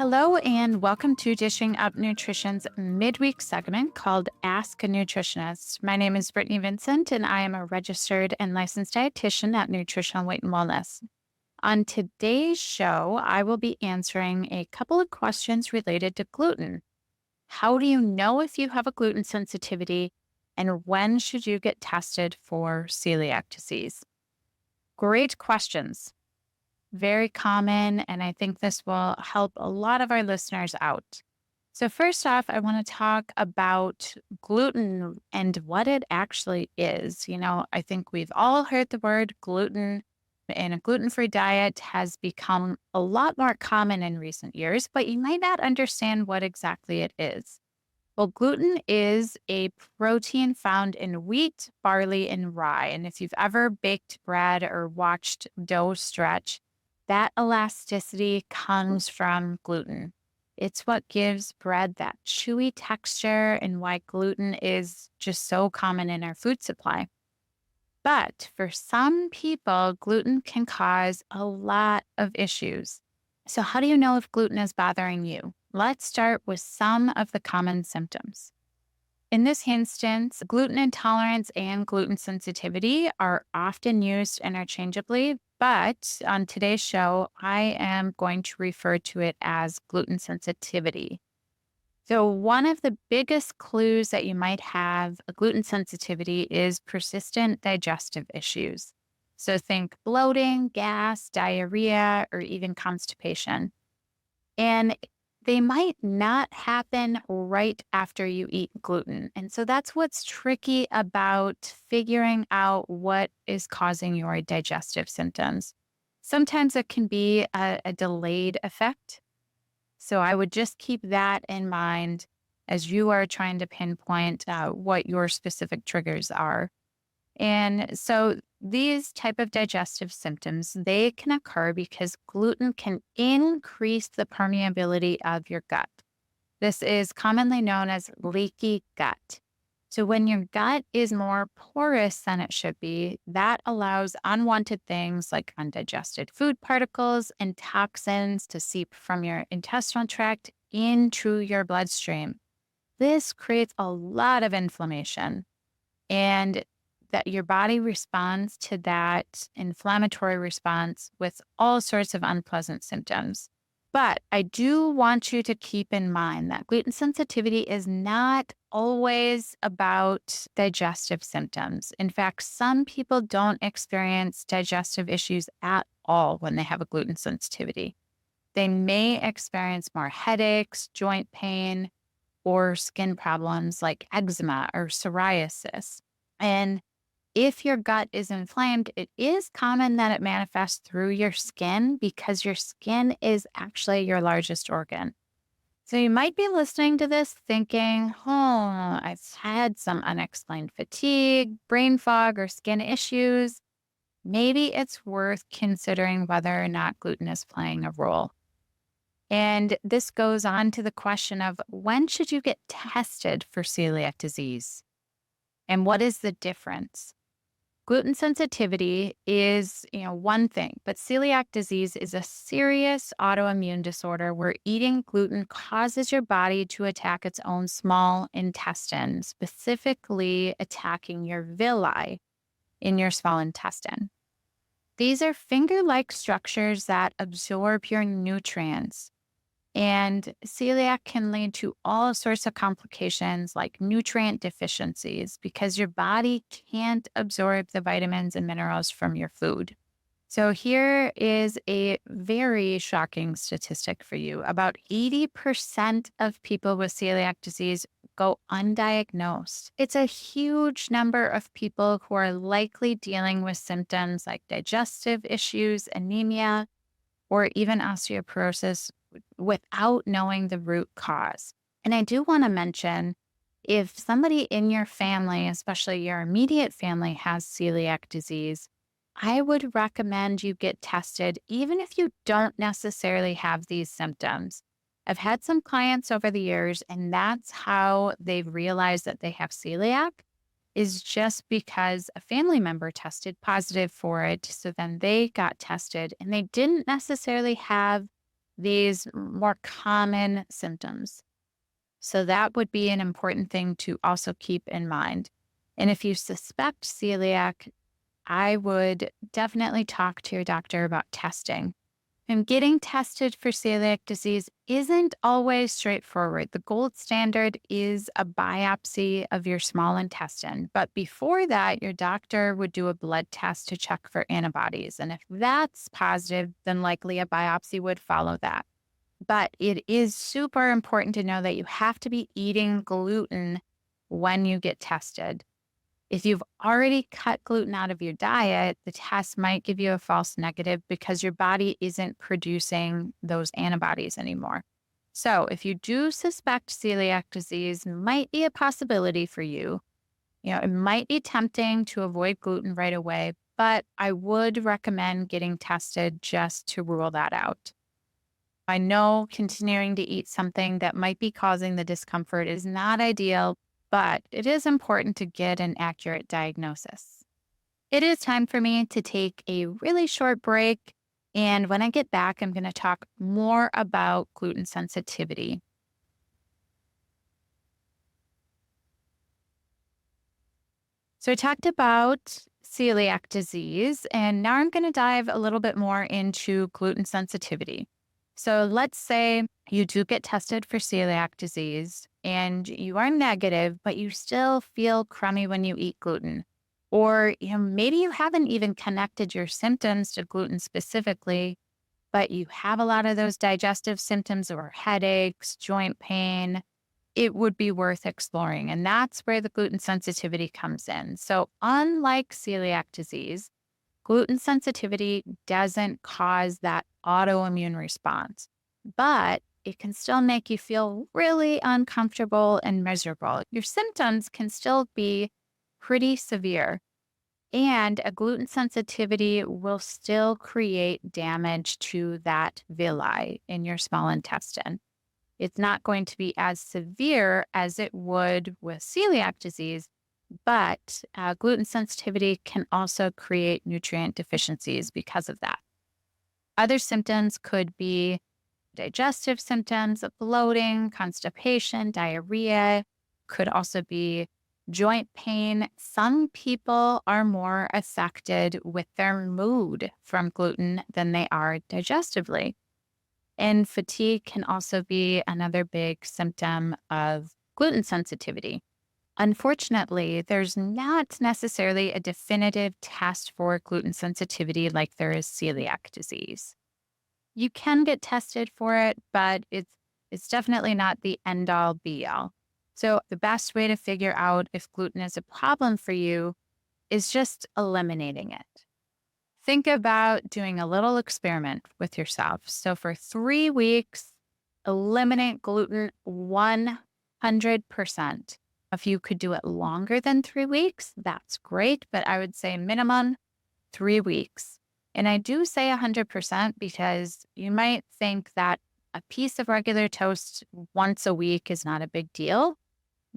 Hello, and welcome to Dishing Up Nutrition's midweek segment called Ask a Nutritionist. My name is Brittany Vincent, and I am a registered and licensed dietitian at Nutritional Weight and Wellness. On today's show, I will be answering a couple of questions related to gluten. How do you know if you have a gluten sensitivity, and when should you get tested for celiac disease? Great questions. Very common, and I think this will help a lot of our listeners out. So, first off, I want to talk about gluten and what it actually is. I think we've all heard the word gluten, and a gluten free diet has become a lot more common in recent years, but you might not understand what exactly it is. Well, gluten is a protein found in wheat, barley, and rye. And if you've ever baked bread or watched dough stretch, that elasticity comes from gluten. It's what gives bread that chewy texture and why gluten is just so common in our food supply. But for some people, gluten can cause a lot of issues. So, how do you know if gluten is bothering you? Let's start with some of the common symptoms. In this instance, gluten intolerance and gluten sensitivity are often used interchangeably, but on today's show, I am going to refer to it as gluten sensitivity. So, one of the biggest clues that you might have a gluten sensitivity is persistent digestive issues. So, think bloating, gas, diarrhea, or even constipation. And they might not happen right after you eat gluten. And so that's what's tricky about figuring out what is causing your digestive symptoms. Sometimes it can be a delayed effect. So I would just keep that in mind as you are trying to pinpoint what your specific triggers are. And so these type of digestive symptoms, they can occur because gluten can increase the permeability of your gut. This is commonly known as leaky gut. So when your gut is more porous than it should be, that allows unwanted things like undigested food particles and toxins to seep from your intestinal tract into your bloodstream. This creates a lot of inflammation. And that your body responds to that inflammatory response with all sorts of unpleasant symptoms. But I do want you to keep in mind that gluten sensitivity is not always about digestive symptoms. In fact, some people don't experience digestive issues at all when they have a gluten sensitivity. They may experience more headaches, joint pain, or skin problems like eczema or psoriasis. And if your gut is inflamed, it is common that it manifests through your skin because your skin is actually your largest organ. So you might be listening to this thinking, oh, I've had some unexplained fatigue, brain fog, or skin issues. Maybe it's worth considering whether or not gluten is playing a role. And this goes on to the question of when should you get tested for celiac disease? And what is the difference? Gluten sensitivity is, one thing, but celiac disease is a serious autoimmune disorder where eating gluten causes your body to attack its own small intestine, specifically attacking your villi in your small intestine. These are finger-like structures that absorb your nutrients. And celiac can lead to all sorts of complications like nutrient deficiencies because your body can't absorb the vitamins and minerals from your food. So, here is a very shocking statistic for you. About 80% of people with celiac disease go undiagnosed. It's a huge number of people who are likely dealing with symptoms like digestive issues, anemia, or even osteoporosis without knowing the root cause. And I do want to mention if somebody in your family, especially your immediate family, has celiac disease, I would recommend you get tested, even if you don't necessarily have these symptoms. I've had some clients over the years, and that's how they've realized that they have celiac is just because a family member tested positive for it. So then they got tested and they didn't necessarily have these more common symptoms. So that would be an important thing to also keep in mind. And if you suspect celiac, I would definitely talk to your doctor about testing. And getting tested for celiac disease isn't always straightforward. The gold standard is a biopsy of your small intestine. But before that, your doctor would do a blood test to check for antibodies. And if that's positive, then likely a biopsy would follow that. But it is super important to know that you have to be eating gluten when you get tested. If you've already cut gluten out of your diet, the test might give you a false negative because your body isn't producing those antibodies anymore. So, if you do suspect celiac disease might be a possibility for you, it might be tempting to avoid gluten right away, but I would recommend getting tested just to rule that out. I know continuing to eat something that might be causing the discomfort is not ideal, but it is important to get an accurate diagnosis. It is time for me to take a really short break. And when I get back, I'm going to talk more about gluten sensitivity. So I talked about celiac disease, and now I'm going to dive a little bit more into gluten sensitivity. So let's say you do get tested for celiac disease and you are negative, but you still feel crummy when you eat gluten. Or maybe you haven't even connected your symptoms to gluten specifically, but you have a lot of those digestive symptoms or headaches, joint pain. It would be worth exploring. And that's where the gluten sensitivity comes in. So, unlike celiac disease, gluten sensitivity doesn't cause that autoimmune response, but it can still make you feel really uncomfortable and miserable. Your symptoms can still be pretty severe, and a gluten sensitivity will still create damage to that villi in your small intestine. It's not going to be as severe as it would with celiac disease, but gluten sensitivity can also create nutrient deficiencies because of that. Other symptoms could be digestive symptoms, bloating, constipation, diarrhea, could also be joint pain. Some people are more affected with their mood from gluten than they are digestively. And fatigue can also be another big symptom of gluten sensitivity. Unfortunately, there's not necessarily a definitive test for gluten sensitivity like there is celiac disease. You can get tested for it, but it's definitely not the end all be all. So the best way to figure out if gluten is a problem for you is just eliminating it. Think about doing a little experiment with yourself. So for 3 weeks, eliminate gluten 100%. If you could do it longer than 3 weeks, that's great. But I would say minimum 3 weeks. And I do say 100% because you might think that a piece of regular toast once a week is not a big deal.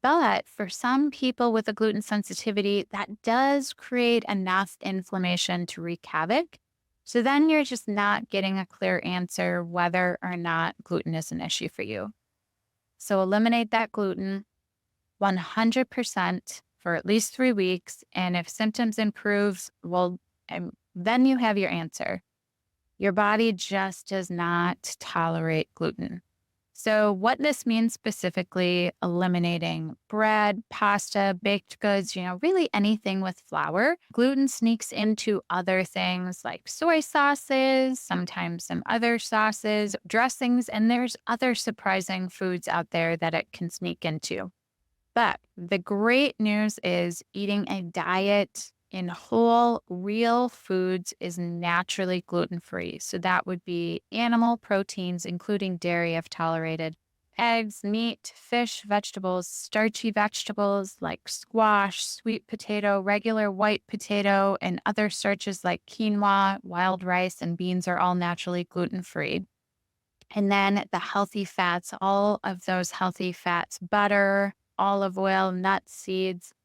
But for some people with a gluten sensitivity, that does create enough inflammation to wreak havoc. So then you're just not getting a clear answer whether or not gluten is an issue for you. So eliminate that gluten 100% for at least 3 weeks. And if symptoms improves, well, then you have your answer. Your body just does not tolerate gluten. So, what this means specifically, eliminating bread, pasta, baked goods, really anything with flour. Gluten sneaks into other things like soy sauces, sometimes some other sauces, dressings, and there's other surprising foods out there that it can sneak into. But the great news is eating a diet in whole, real foods is naturally gluten free. So that would be animal proteins, including dairy, if tolerated, eggs, meat, fish, vegetables, starchy vegetables like squash, sweet potato, regular white potato, and other starches like quinoa, wild rice, and beans are all naturally gluten free. And then the healthy fats, all of those healthy fats, butter, olive oil, nuts, seeds,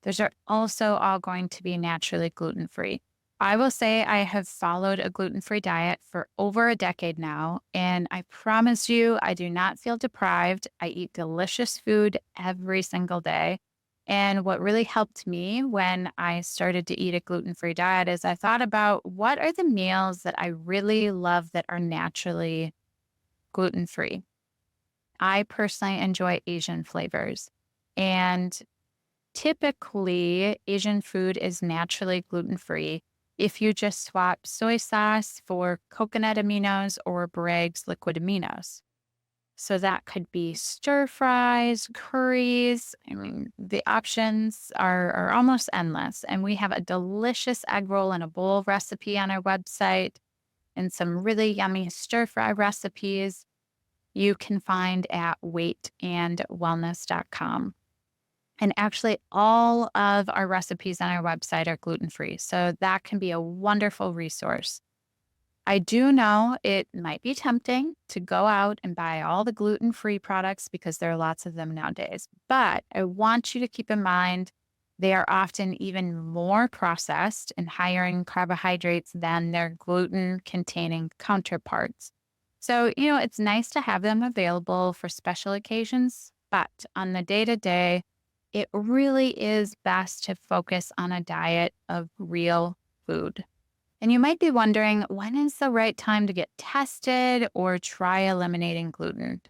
those are also all going to be naturally gluten free. I will say I have followed a gluten-free diet for over a decade now, and I promise you, I do not feel deprived. I eat delicious food every single day. And what really helped me when I started to eat a gluten-free diet is I thought about what are the meals that I really love that are naturally gluten-free. I personally enjoy Asian flavors. And typically, Asian food is naturally gluten free if you just swap soy sauce for coconut aminos or Bragg's liquid aminos. So that could be stir fries, curries. I mean, the options are almost endless. And we have a delicious egg roll in a bowl recipe on our website and some really yummy stir fry recipes you can find at weightandwellness.com. And actually, all of our recipes on our website are gluten free. So that can be a wonderful resource. I do know it might be tempting to go out and buy all the gluten free products because there are lots of them nowadays. But I want you to keep in mind they are often even more processed and higher in carbohydrates than their gluten containing counterparts. So, it's nice to have them available for special occasions, but on the day to day, it really is best to focus on a diet of real food. And you might be wondering, when is the right time to get tested or try eliminating gluten?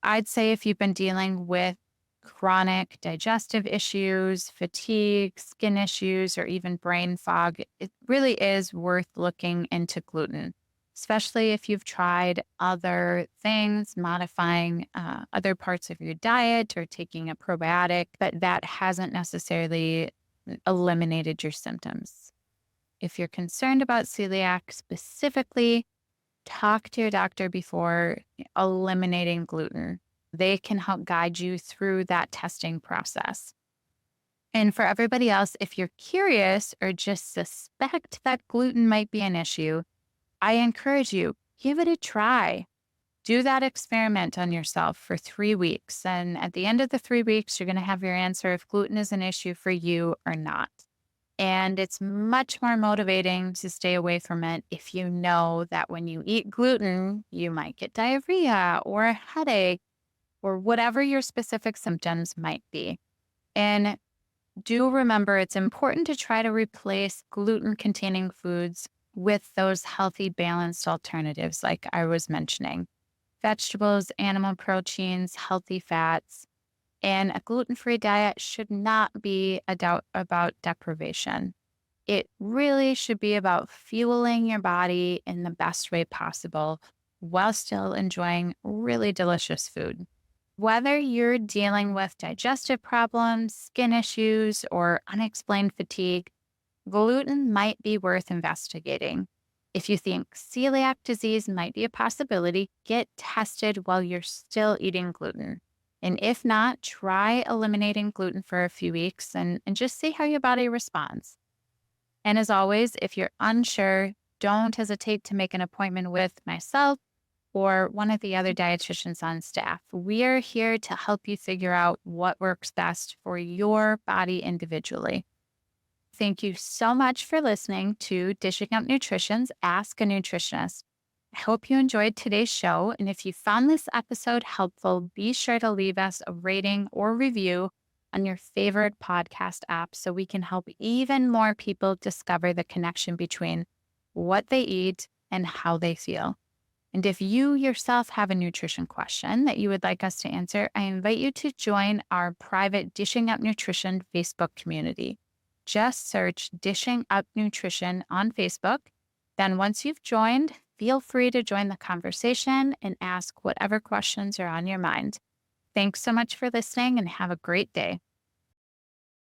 I'd say if you've been dealing with chronic digestive issues, fatigue, skin issues, or even brain fog, it really is worth looking into gluten, especially if you've tried other things, modifying other parts of your diet or taking a probiotic, but that hasn't necessarily eliminated your symptoms. If you're concerned about celiac specifically, talk to your doctor before eliminating gluten. They can help guide you through that testing process. And for everybody else, if you're curious or just suspect that gluten might be an issue, I encourage you, give it a try. Do that experiment on yourself for 3 weeks. And at the end of the 3 weeks, you're going to have your answer if gluten is an issue for you or not. And it's much more motivating to stay away from it if you know that when you eat gluten, you might get diarrhea or a headache or whatever your specific symptoms might be. And do remember it's important to try to replace gluten containing foods with those healthy, balanced alternatives, like I was mentioning vegetables, animal proteins, healthy fats. And a gluten free diet should not be a doubt about deprivation. It really should be about fueling your body in the best way possible while still enjoying really delicious food. Whether you're dealing with digestive problems, skin issues, or unexplained fatigue, gluten might be worth investigating. If you think celiac disease might be a possibility, get tested while you're still eating gluten. And if not, try eliminating gluten for a few weeks and just see how your body responds. And as always, if you're unsure, don't hesitate to make an appointment with myself or one of the other dietitians on staff. We are here to help you figure out what works best for your body individually. Thank you so much for listening to Dishing Up Nutrition's Ask a Nutritionist. I hope you enjoyed today's show. And if you found this episode helpful, be sure to leave us a rating or review on your favorite podcast app so we can help even more people discover the connection between what they eat and how they feel. And if you yourself have a nutrition question that you would like us to answer, I invite you to join our private Dishing Up Nutrition Facebook community. Just search Dishing Up Nutrition on Facebook. Then once you've joined, feel free to join the conversation and ask whatever questions are on your mind. Thanks so much for listening and have a great day.